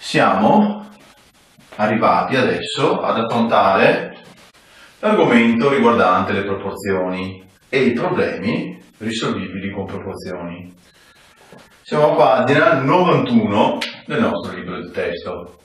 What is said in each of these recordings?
Siamo arrivati adesso ad affrontare l'argomento riguardante le proporzioni e i problemi risolvibili con proporzioni. Siamo a pagina 91 del nostro libro di testo.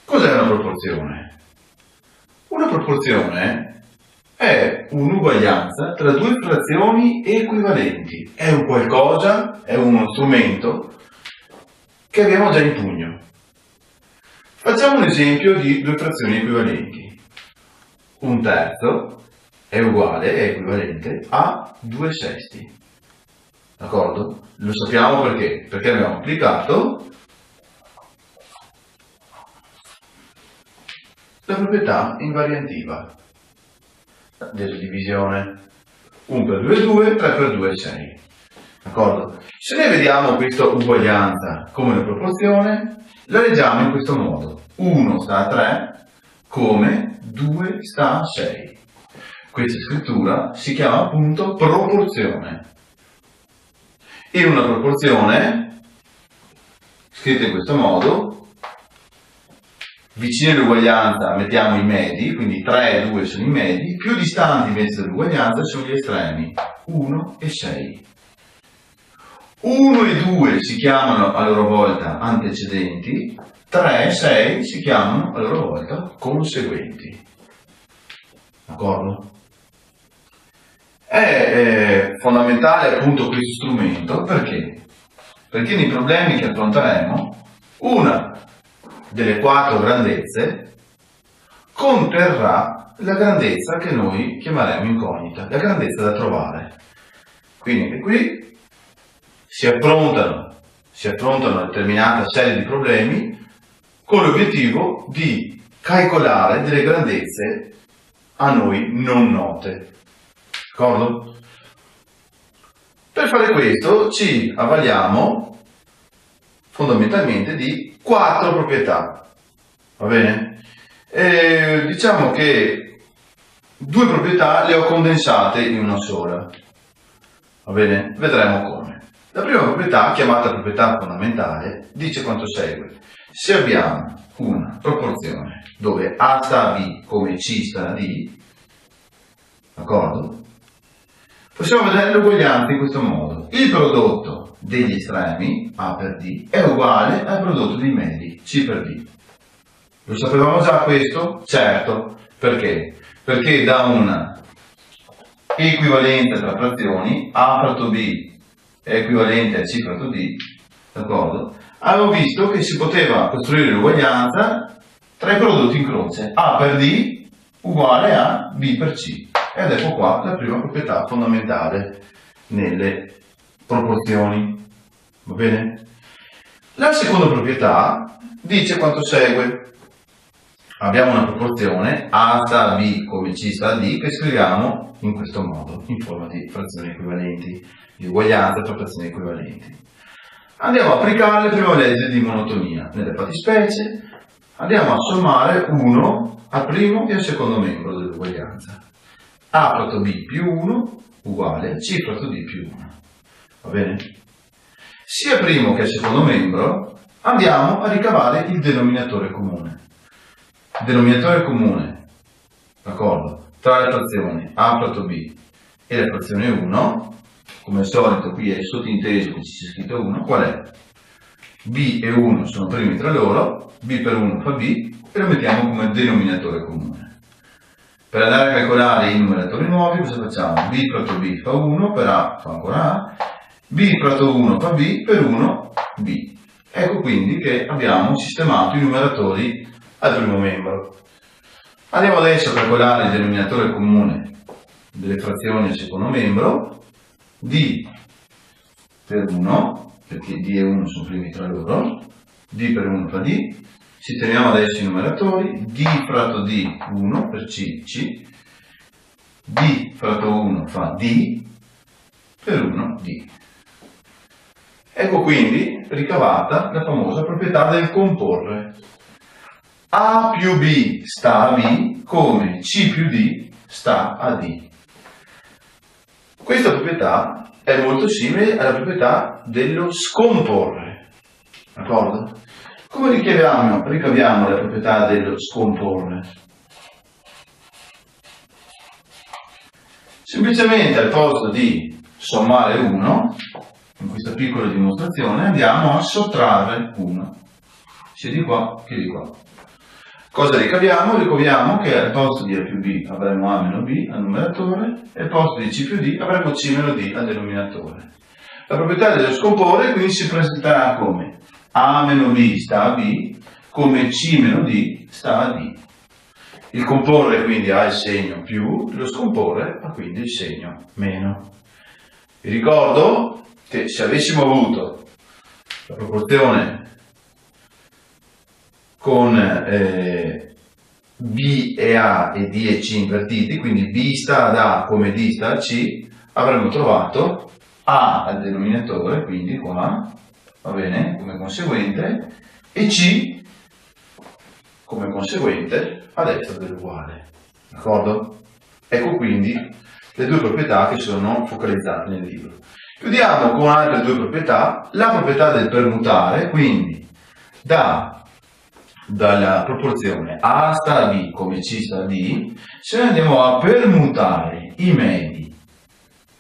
Cos'è una proporzione? Una proporzione è un'uguaglianza tra due frazioni equivalenti. È un qualcosa, è uno strumento che abbiamo già in pugno. Facciamo un esempio di due frazioni equivalenti. Un terzo è uguale, è equivalente a 2 sesti. D'accordo? Lo sappiamo perché? Perché abbiamo applicato la proprietà invariantiva della divisione. 1 per 2 è 2, 3 per 2 è 6. D'accordo? Se noi vediamo questa uguaglianza come una proporzione, la leggiamo in questo modo. 1 sta a 3 come 2 sta a 6. Questa scrittura si chiama appunto proporzione. In una proporzione, scritta in questo modo, vicino all'uguaglianza mettiamo i medi, quindi 3 e 2 sono i medi, più distanti invece dall'uguaglianza sono gli estremi, 1 e 6. 1 e 2 si chiamano a loro volta antecedenti, 3 e 6 si chiamano a loro volta conseguenti. D'accordo? È fondamentale appunto questo strumento perché? Perché nei problemi che affronteremo, una delle 4 grandezze conterrà la grandezza che noi chiameremo incognita, la grandezza da trovare. Quindi anche qui si affrontano una determinata serie di problemi con l'obiettivo di calcolare delle grandezze a noi non note. D'accordo? Per fare questo ci avvaliamo fondamentalmente di 4 proprietà. Va bene? Diciamo che 2 proprietà le ho condensate in una sola. Va bene? Vedremo come. La prima proprietà, chiamata proprietà fondamentale, dice quanto segue. Se abbiamo una proporzione dove A sta a B come C sta a D, d'accordo? Possiamo vedere l'uguaglianza in questo modo. Il prodotto degli estremi, A per D, è uguale al prodotto dei medi, C per D. Lo sapevamo già questo? Certo. Perché? Perché da una equivalenza tra frazioni, A fratto B è equivalente a C fratto D, d'accordo? Avevo visto che si poteva costruire l'uguaglianza tra i prodotti in croce. A per D uguale a B per C. Ed ecco qua la prima proprietà fondamentale nelle proporzioni. Va bene? La seconda proprietà dice quanto segue. Abbiamo una proporzione A sta a B come C sta a D che scriviamo in questo modo, in forma di frazioni equivalenti, di uguaglianza tra frazioni equivalenti. Andiamo a applicare le prime leggi di monotonia. Nelle fattispecie andiamo a sommare 1 al primo e al secondo membro dell'uguaglianza. A fratto B più 1 uguale C fratto D più 1. Va bene? Sia primo che al secondo membro andiamo a ricavare il denominatore comune. Il denominatore comune, d'accordo, tra le frazioni A fratto B e la frazione 1, come al solito qui è sottinteso che ci sia scritto 1, qual è? B e 1 sono primi tra loro, B per 1 fa B e lo mettiamo come denominatore comune. Per andare a calcolare i numeratori nuovi cosa facciamo? B fratto B fa 1, per A fa ancora A, B fratto 1 fa B, per 1 B. Ecco quindi che abbiamo sistemato i numeratori al primo membro. Andiamo adesso a calcolare il denominatore comune delle frazioni al secondo membro. D per 1, perché D e 1 sono primi tra loro, D per 1 fa D, sistemiamo adesso i numeratori, D fratto D 1 per C, C, D fratto 1 fa D, per 1 D. Ecco quindi ricavata la famosa proprietà del comporre. A più B sta a B come C più D sta a D. Questa proprietà è molto simile alla proprietà dello scomporre. D'accordo? Come ricaviamo le proprietà dello scomporre? Semplicemente al posto di sommare 1, in questa piccola dimostrazione, andiamo a sottrarre 1, sia di qua che di qua. Cosa ricaviamo? Ricaviamo che al posto di A più B avremo A meno B al numeratore e al posto di C più D avremo C meno D al denominatore. La proprietà dello scomporre quindi si presenterà come A meno B sta a B, come C meno D sta a D. Il comporre quindi ha il segno più, lo scomporre ha quindi il segno meno. Vi ricordo che se avessimo avuto la proporzione con B e A e D e C invertiti, quindi B sta ad A come D sta a C, avremmo trovato A al denominatore, quindi qua, va bene, come conseguente, e C come conseguente a destra dell'uguale. D'accordo? Ecco quindi le due proprietà che sono focalizzate nel libro. Chiudiamo con altre due proprietà. La proprietà del permutare, quindi dalla proporzione A sta a B come C sta a D, se noi andiamo a permutare i medi,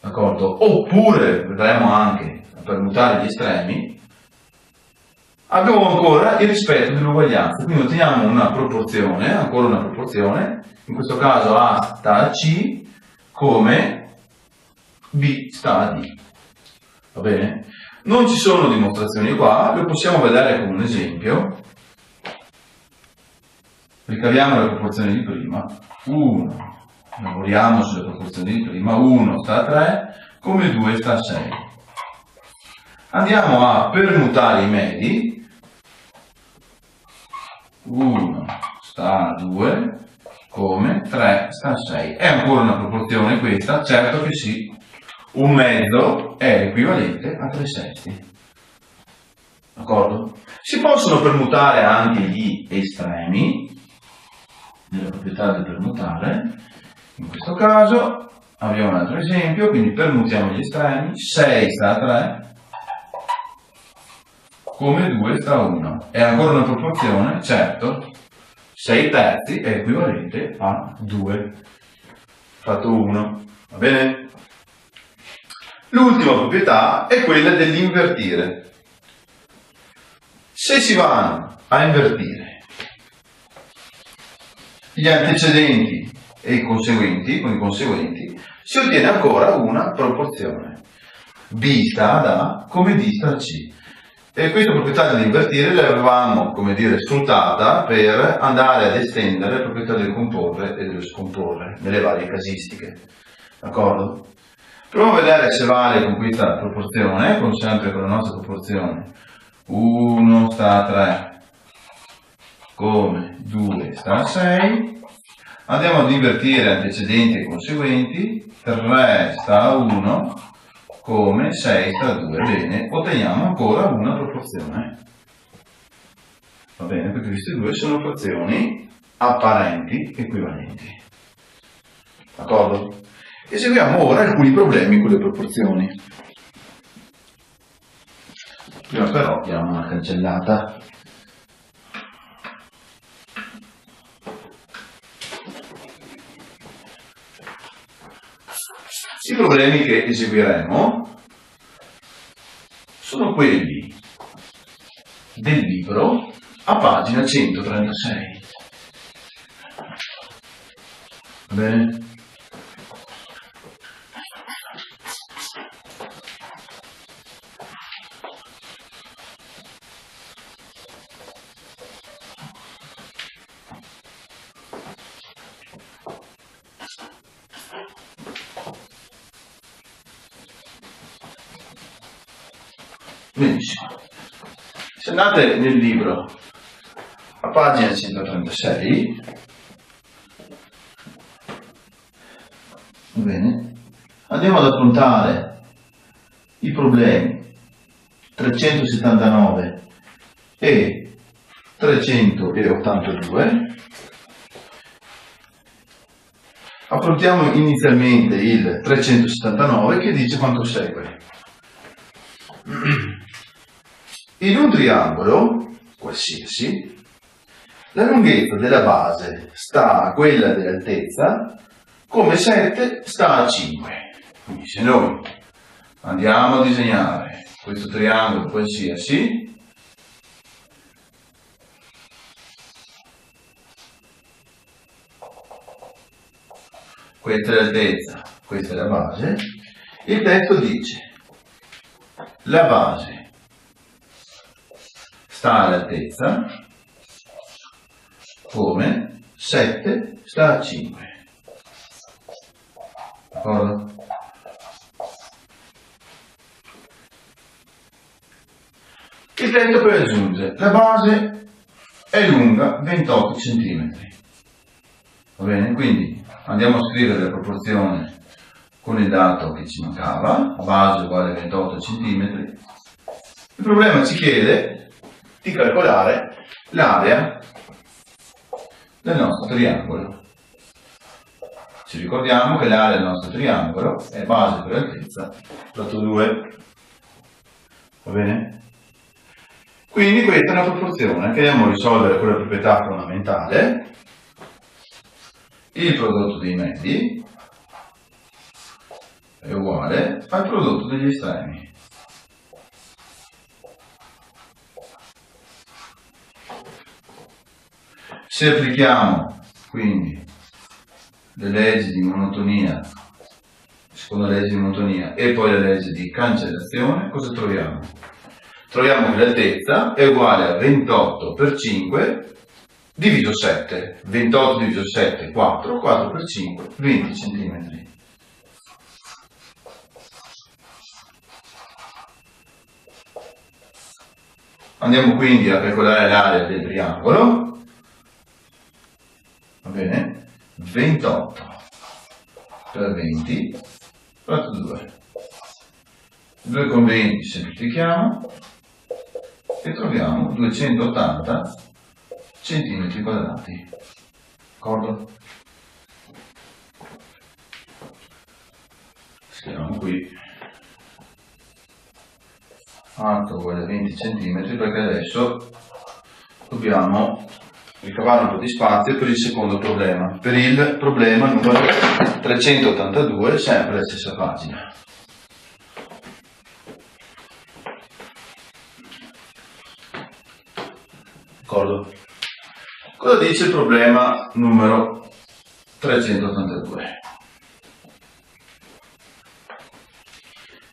d'accordo? Oppure vedremo anche a permutare gli estremi, abbiamo ancora il rispetto dell'uguaglianza, quindi otteniamo una proporzione, ancora una proporzione, in questo caso A sta a C come B sta a D, va bene? Non ci sono dimostrazioni qua, lo possiamo vedere come un esempio. Ricaviamo le proporzioni di prima, 1, lavoriamo sulle proporzioni di prima, 1 sta a 3 come 2 sta a 6. Andiamo a permutare i medi, 1 sta a 2 come 3 sta a 6. È ancora una proporzione questa? Certo che sì. Un mezzo è equivalente a 3 sesti. D'accordo? Si possono permutare anche gli estremi, nella proprietà del permutare. In questo caso abbiamo un altro esempio, quindi permutiamo gli estremi, 6 sta a 3 come 2 sta a 1. È ancora una proporzione? Certo. 6 terzi è equivalente a 2 fatto 1. Va bene? L'ultima proprietà è quella dell'invertire. Se si vanno a invertire gli antecedenti e i conseguenti, con i conseguenti, si ottiene ancora una proporzione. B sta ad A come D sta a C. E questa proprietà dell'invertire l'avevamo, come dire, sfruttata per andare ad estendere le proprietà del comporre e dello scomporre nelle varie casistiche. D'accordo? Proviamo a vedere se vale con questa proporzione, con sempre con la nostra proporzione. 1 sta a 3 come 2 sta a 6. Andiamo ad invertire antecedenti e conseguenti. 3 sta a 1 come 6 sta a 2. Bene, otteniamo ancora una proporzione. Va bene, perché queste due sono frazioni apparenti equivalenti. D'accordo? Eseguiamo ora alcuni problemi con le proporzioni. Prima però diamo una cancellata. I problemi che eseguiremo sono quelli del libro a pagina 136. Va bene? Benissimo. Se andate nel libro a pagina 136, va bene, andiamo ad affrontare i problemi 379 e 382. Affrontiamo inizialmente il 379 che dice quanto segue. In un triangolo, qualsiasi, la lunghezza della base sta a quella dell'altezza come 7 sta a 5. Quindi se noi andiamo a disegnare questo triangolo qualsiasi, questa è l'altezza, questa è la base, il testo dice la base sta all'altezza come 7 sta a 5. D'accordo? Il testo poi aggiunge la base è lunga 28 cm. Va bene? Quindi andiamo a scrivere la proporzione con il dato che ci mancava, base uguale a 28 cm. Il problema ci chiede di calcolare l'area del nostro triangolo. Ci ricordiamo che l'area del nostro triangolo è base per altezza lato 2. Va bene? Quindi questa è una proporzione che andiamo a risolvere con la proprietà fondamentale. Il prodotto dei medi è uguale al prodotto degli estremi. Se applichiamo quindi le leggi di monotonia, seconda legge di monotonia e poi la legge di cancellazione, cosa troviamo? Troviamo che l'altezza è uguale a 28 per 5 diviso 7. 28 diviso 7, 4, 4 per 5, 20 cm. Andiamo quindi a calcolare l'area del triangolo. Va bene? 28 per 20 fratto 2. 2 con 20 semplifichiamo e troviamo 280 centimetri quadrati. D'accordo? Scriviamo qui arco uguale a 20 cm perché adesso dobbiamo ricavare un po' di spazio per il secondo problema, per il problema numero 382, sempre la stessa pagina. D'accordo? Cosa dice il problema numero 382?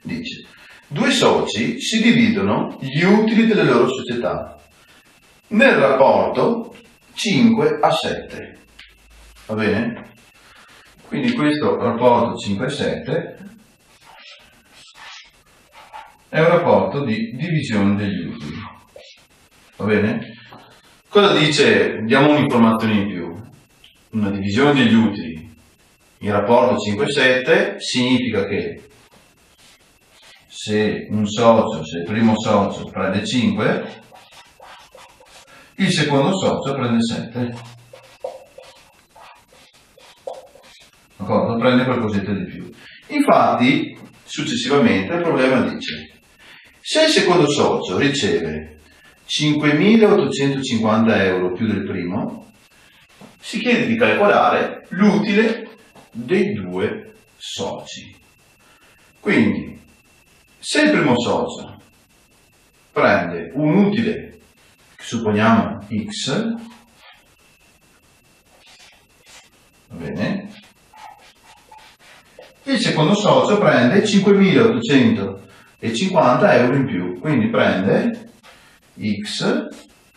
Dice: due soci si dividono gli utili delle loro società nel rapporto 5 a 7. Va bene? Quindi questo rapporto 5 a 7 è un rapporto di divisione degli utili. Va bene? Cosa dice? Diamo un'informazione in più. Una divisione degli utili in rapporto 5 a 7 significa che se un socio, se il primo socio prende 5, il secondo socio prende 7. D'accordo? Prende qualcosetta di più. Infatti, successivamente il problema dice: se il secondo socio riceve 5.850 euro più del primo, si chiede di calcolare l'utile dei due soci. Quindi, se il primo socio prende un utile, che supponiamo X, va bene, il secondo socio prende 5.850 euro in più, quindi prende X,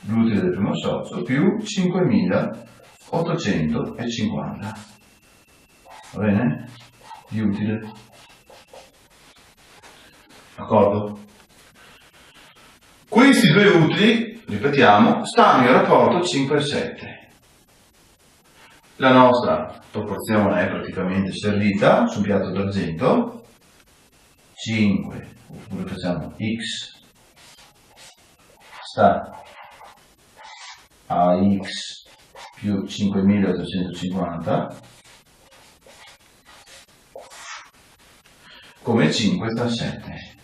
l'utile del primo socio, più 5.850. Va bene? Di utile. D'accordo? Questi due utili, ripetiamo, stanno in rapporto 5 a 7. La nostra proporzione è praticamente servita su un piatto d'argento. 5, oppure facciamo X sta a X più 5.850 come 5 sta a 7.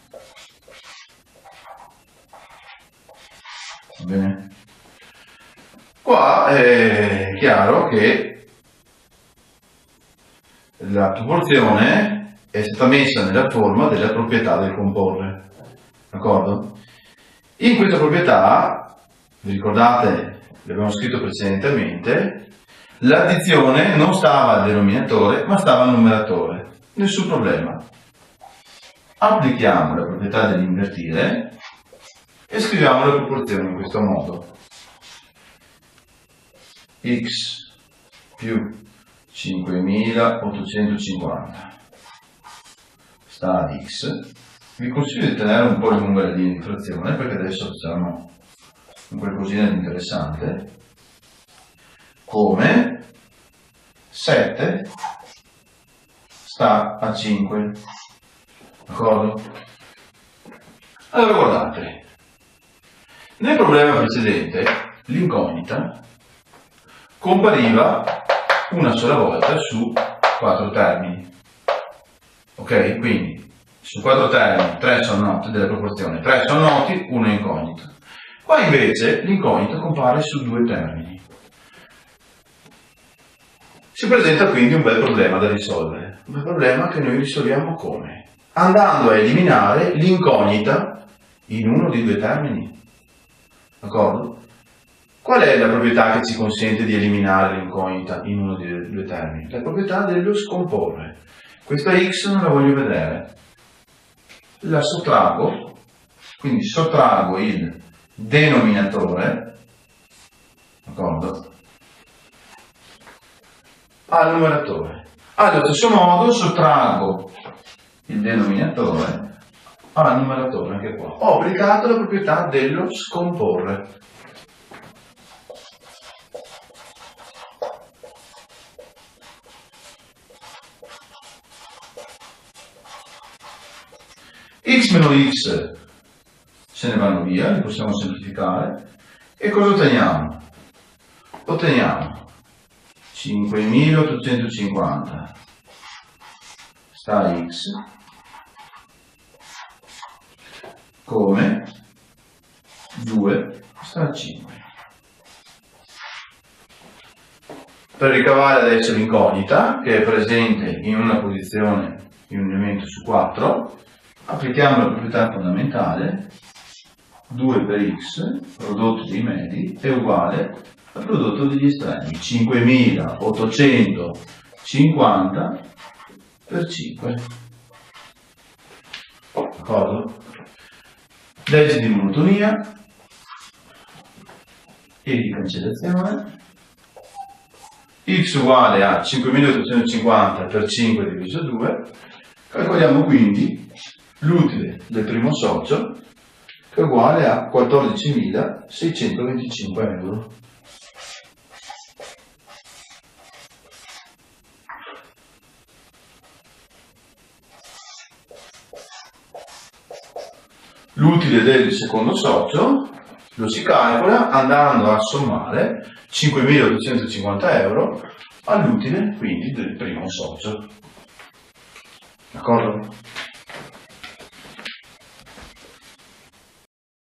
Va bene? Qua è chiaro che la proporzione è stata messa nella forma della proprietà del comporre, d'accordo? In questa proprietà, vi ricordate, l'abbiamo scritto precedentemente, l'addizione non stava al denominatore ma stava al numeratore, nessun problema. Applichiamo la proprietà dell'invertire e scriviamo le proporzioni in questo modo: x più 5850 sta ad x. Vi consiglio di tenere un po' lunga la linea di frazione perché adesso facciamo un qualcosina di interessante, come 7 sta a 5, d'accordo? Allora guardate, nel problema precedente l'incognita compariva una sola volta su 4 termini, ok? Quindi su 4 termini 3 sono noti della proporzione, 3 sono noti, 1 è incognito. Qua invece l'incognito compare su 2 termini. Si presenta quindi un bel problema da risolvere, un bel problema che noi risolviamo come? Andando a eliminare l'incognita in uno di 2 termini, d'accordo? Qual è la proprietà che ci consente di eliminare l'incognita in uno dei 2 termini? La proprietà dello scomporre. Questa x non la voglio vedere, la sottraggo, quindi sottraggo il denominatore, d'accordo, al numeratore. Allo stesso modo sottraggo il denominatore al numeratore, anche qua. Ho applicato la proprietà dello scomporre. X meno x se ne vanno via, li possiamo semplificare. E cosa otteniamo? Otteniamo 5850 sta a x come 2 sta a 5. Per ricavare adesso l'incognita, che è presente in una posizione in un elemento su 4, applichiamo la proprietà fondamentale: 2 per x, prodotto dei medi, è uguale al prodotto degli estremi, 5850 per 5. D'accordo? Legge di monotonia e di cancellazione. X uguale a 5850 per 5 diviso 2. Calcoliamo quindi l'utile del primo socio, che è uguale a 14.625 euro. L'utile del secondo socio lo si calcola andando a sommare 5.850 euro all'utile quindi del primo socio. D'accordo?